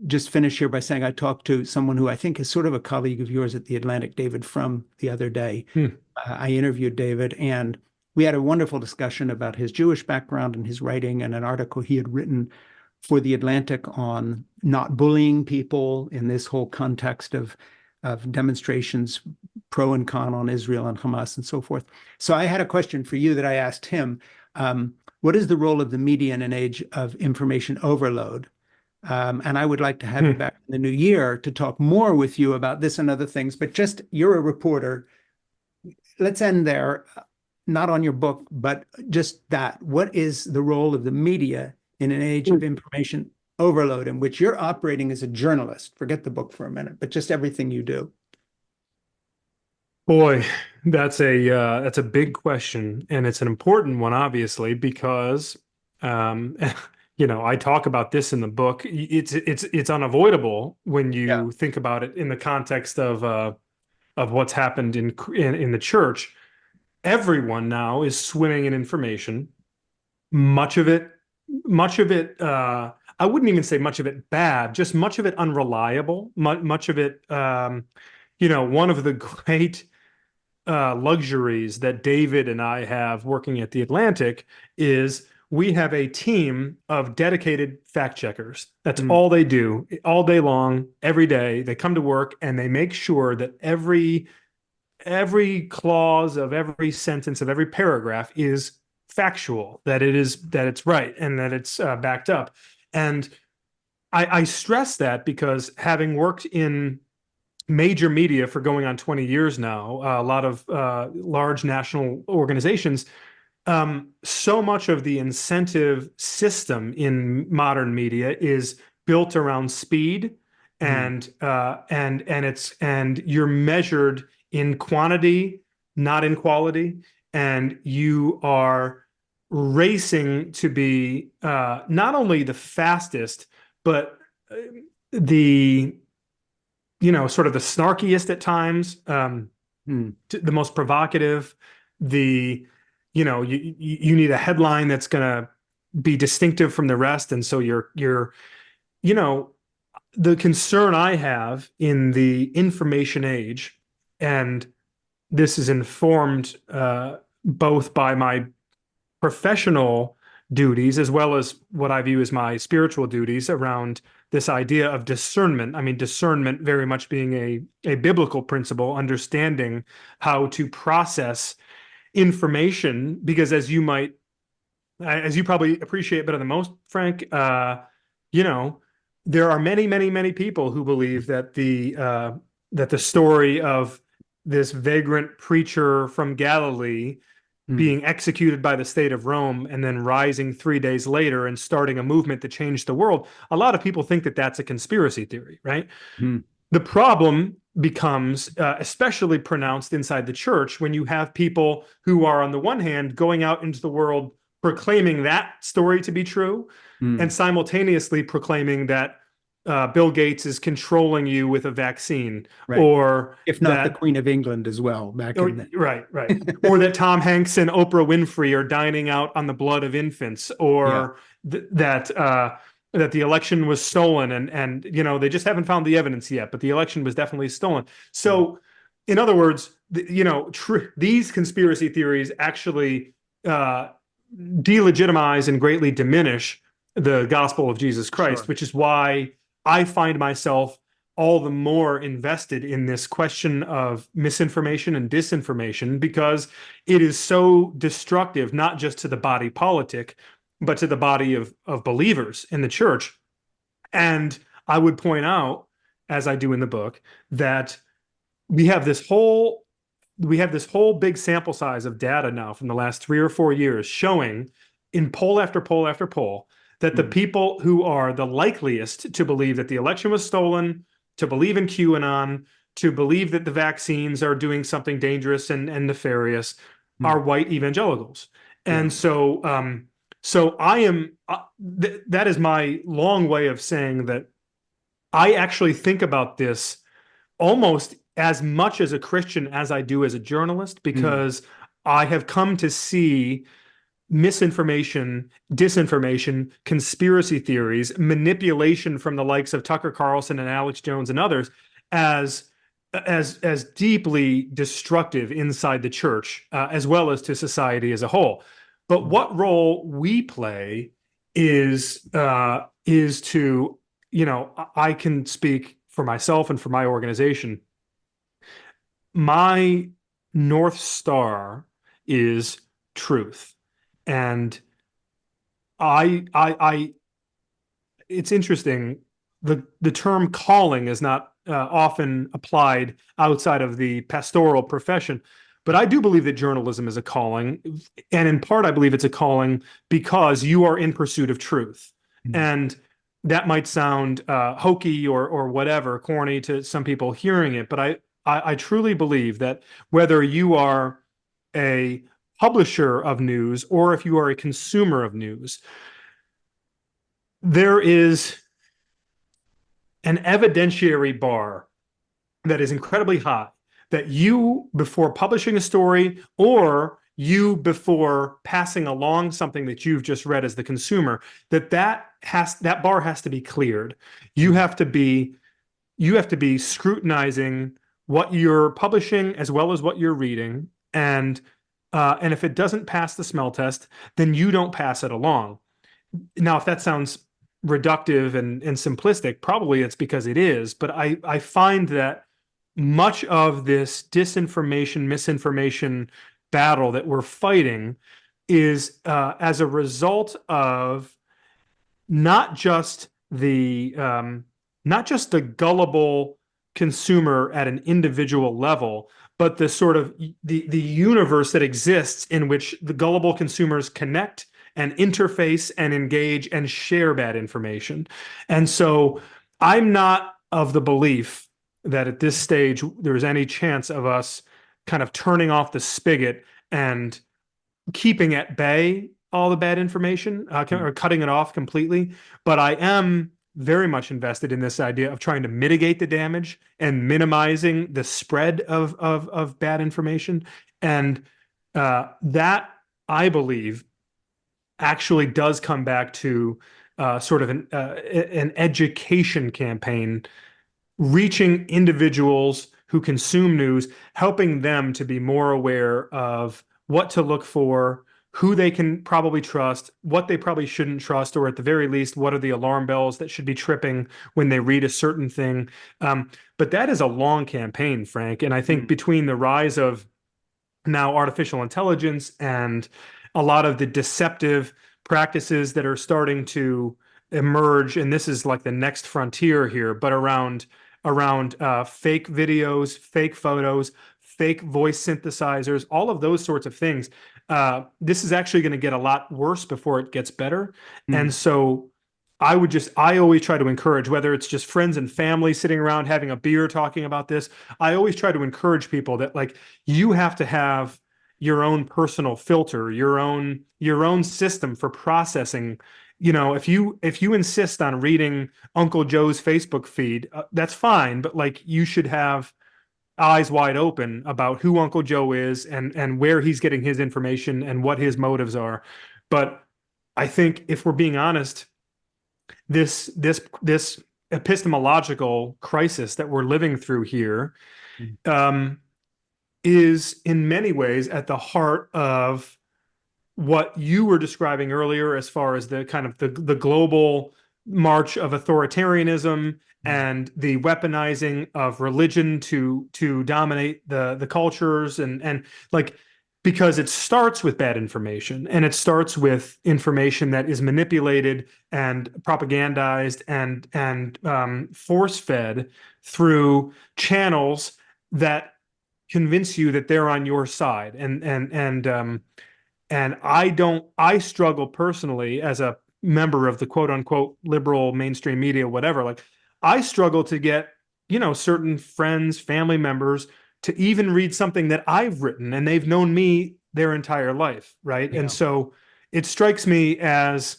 just finish here by saying I talked to someone who I think is sort of a colleague of yours at the Atlantic, David Frum, the other day. Hmm. I interviewed David, and we had a wonderful discussion about his Jewish background and his writing, and an article he had written for the Atlantic on not bullying people in this whole context of demonstrations pro and con on Israel and Hamas and so forth. So I had a question for you that I asked him. What is the role of the media in an age of information overload? And I would like to have you Hmm. back in the new year to talk more with you about this and other things. But just, you're a reporter. Let's end there, not on your book, but just that. What is the role of the media in an age of information overload in which you're operating as a journalist? Forget the book for a minute, but just everything you do. Boy, that's a big question, and it's an important one, obviously, because um, I talk about this in the book. It's unavoidable when Yeah. you think about it in the context of what's happened in the church. Everyone now is swimming in information. Much of it, much of it. I wouldn't even say much of it bad, just much of it unreliable. Much of it, one of the great luxuries that David and I have working at the Atlantic is we have a team of dedicated fact checkers. That's Mm. all they do all day long, every day. They come to work and they make sure that every clause of every sentence of every paragraph is factual, that it's right and that it's backed up. And I stress that because having worked in major media for going on 20 years now, a lot of large national organizations, so much of the incentive system in modern media is built around speed, Mm. and you're measured in quantity, not in quality, and you are racing to be not only the fastest, but the sort of the snarkiest at times, Mm. the most provocative, you need a headline that's going to be distinctive from the rest. And so you know, the concern I have in the information age, and this is informed both by my professional duties as well as what I view as my spiritual duties around this idea of discernment. I mean, discernment very much being a biblical principle, understanding how to process information, because as you probably appreciate better than most, Frank, you know, there are many, many, many people who believe that the story of this vagrant preacher from Galilee Mm. being executed by the state of Rome and then rising 3 days later and starting a movement to change the world. A lot of people think that that's a conspiracy theory, right? Mm. The problem becomes especially pronounced inside the church when you have people who are, on the one hand, going out into the world proclaiming that story to be true, and Mm. simultaneously proclaiming that Bill Gates is controlling you with a vaccine, Right. or If not the that Queen of England as well, back or, in the. right. Or that Tom Hanks and Oprah Winfrey are dining out on the blood of infants, Yeah. or that the election was stolen, and they just haven't found the evidence yet, but the election was definitely stolen. Mm. So, in other words, these conspiracy theories actually delegitimize and greatly diminish the gospel of Jesus Christ, Sure. which is why I find myself all the more invested in this question of misinformation and disinformation, because it is so destructive, not just to the body politic, but to the body of believers in the church. And I would point out, as I do in the book, that we have this whole big sample size of data now from the last 3 or 4 years showing, in poll after poll after poll, that the Mm. people who are the likeliest to believe that the election was stolen, to believe in QAnon, to believe that the vaccines are doing something dangerous and nefarious, are Mm. white evangelicals. Yeah. And so I am, that is my long way of saying that I actually think about this almost as much as a Christian as I do as a journalist, Mm. because I have come to see misinformation, disinformation, conspiracy theories, manipulation from the likes of Tucker Carlson and Alex Jones and others as deeply destructive inside the church, as well as to society as a whole. But what role we play is to, I can speak for myself and for my organization. My North Star is truth. And it's interesting. The term calling is not often applied outside of the pastoral profession, but I do believe that journalism is a calling, and in part, I believe it's a calling because you are in pursuit of truth. Mm-hmm. And that might sound hokey or whatever, corny to some people hearing it, but I truly believe that whether you are a publisher of news or if you are a consumer of news, there is an evidentiary bar that is incredibly high, that you, before publishing a story or you before passing along something that you've just read as the consumer, that bar has to be cleared. You have to be scrutinizing what you're publishing as well as what you're reading, and if it doesn't pass the smell test, then you don't pass it along. Now, if that sounds reductive and simplistic, probably it's because it is, but I find that much of this disinformation, misinformation battle that we're fighting is as a result of not just the gullible consumer at an individual level, but the sort of the universe that exists in which the gullible consumers connect and interface and engage and share bad information. And so I'm not of the belief that at this stage there's any chance of us kind of turning off the spigot and keeping at bay all the bad information, or cutting it off completely. But I am very much invested in this idea of trying to mitigate the damage and minimizing the spread of bad information. And that, I believe, actually does come back to sort of an education campaign, reaching individuals who consume news, helping them to be more aware of what to look for, who they can probably trust, what they probably shouldn't trust, or at the very least, what are the alarm bells that should be tripping when they read a certain thing. But that is a long campaign, Frank. And I think between the rise of now artificial intelligence and a lot of the deceptive practices that are starting to emerge, and this is like the next frontier here, but around fake videos, fake photos, fake voice synthesizers, all of those sorts of things. This is actually going to get a lot worse before it gets better. And so I always try to encourage, whether it's just friends and family sitting around having a beer talking about this, I always try to encourage people that, like, you have to have your own personal filter, your own system for processing. If you insist on reading Uncle Joe's Facebook feed, that's fine, but like, you should have eyes wide open about who Uncle Joe is and where he's getting his information and what his motives are. But I think, if we're being honest, this epistemological crisis that we're living through here is in many ways at the heart of what you were describing earlier, as far as the kind of the global march of authoritarianism and the weaponizing of religion to dominate the cultures, and like, because it starts with bad information, and it starts with information that is manipulated and propagandized and force-fed through channels that convince you that they're on your side. And I struggle personally, as a member of the quote unquote liberal mainstream media, whatever, like, I struggle to get, certain friends, family members to even read something that I've written, and they've known me their entire life. Right. Yeah. And so it strikes me as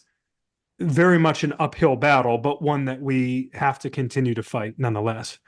very much an uphill battle, but one that we have to continue to fight nonetheless.